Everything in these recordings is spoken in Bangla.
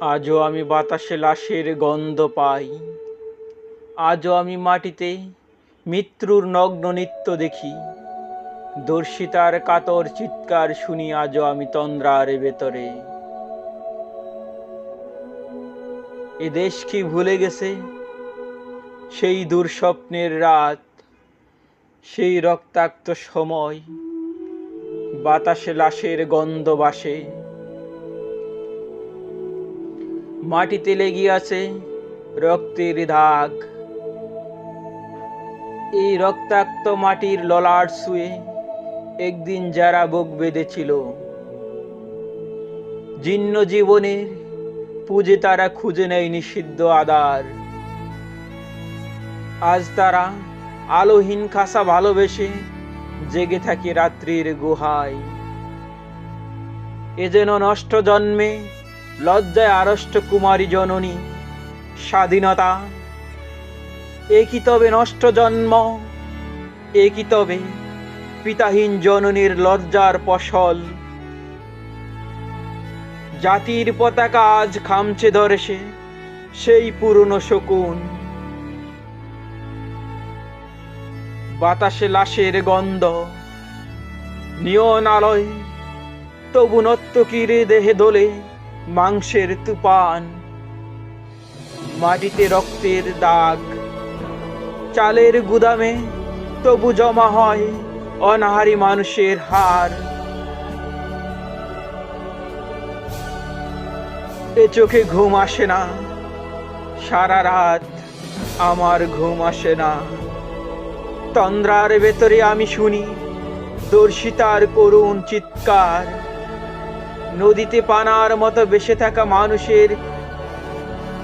আজও আমি বাতাসে লাশের গন্ধ পাই, আজও আমি মাটিতে মৃত্যুর নগ্ন নৃত্য দেখি, দর্শিতার কাতর চিৎকার শুনি আজও আমি তন্দ্রার ভেতরে। এ দেশ কি ভুলে গেছে সেই দুঃস্বপ্নের রাত, সেই রক্তাক্ত সময়, বাতাসে লাশের গন্ধ বাসে, মাটিতে লেগে আছে রক্তের দাগ। এই রক্তাক্ত মাটির ললাট ছুঁয়ে একদিন যারা বুক বেঁধেছিল, জীর্ণ জীবনের পুজে তারা খুঁজে নেয় নিষিদ্ধ আধার। আজ তারা আলোহীন খাসা ভালোবেসে জেগে থাকে রাত্রির গুহায়। এ যেন নষ্ট জন্মে লজ্জায় আড়ষ্ট কুমারী জননী স্বাধীনতা। এ কি তবে নষ্ট জন্ম, এ কি তবে পিতাহীন জননীর লজ্জার ফসল? জাতির পতাকা আজ খামচে ধরে সেই পুরনো শকুন। বাতাসে লাশের গন্ধ, নিয়ন আলোয় তবু নর্তকীর দেহে দোলে মাংসের তুফান। মাটিতে রক্তের দাগ, চালের গুদামে তবু জমা হয় অনাহারী মানুষের হার। এ চোখে ঘুম আসে না, সারা রাত আমার ঘুম আসে না। তন্দ্রার ভেতরে আমি শুনি দর্শিতার করুণ চিৎকার। নদীতে পানার মতো বেসে থাকা মানুষের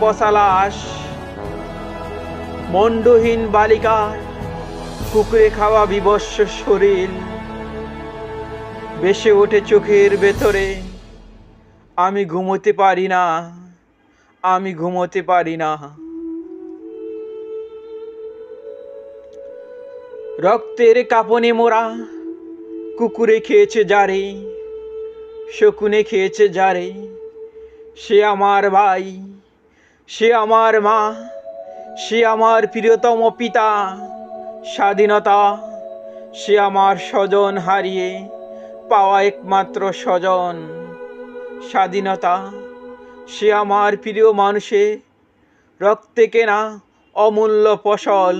পচা লাশ, মণ্ডহীন বালিকা, কুকুরে খাওয়া বিবস্ব শরীর ভেসে ওঠে চোখের ভেতরে। আমি ঘুমোতে পারি না, আমি ঘুমোতে পারি না। রক্তের কাঁপনে মোরা কুকুরে খেয়েছে যারে, শকুনে খেয়েছে যারে। সে আমার ভাই, সে আমার মা, সে আমার প্রিয়তম পিতা। স্বাধীনতা, সে আমার স্বজন হারিয়ে পাওয়া একমাত্র স্বজন। স্বাধীনতা, সে আমার প্রিয় মানুষের রক্তে কেনা অমূল্য ফসল।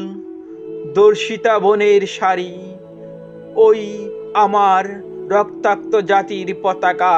দর্শিতা বনের শাড়ি, ওই আমার রক্তাক্ত জাতির পতাকা।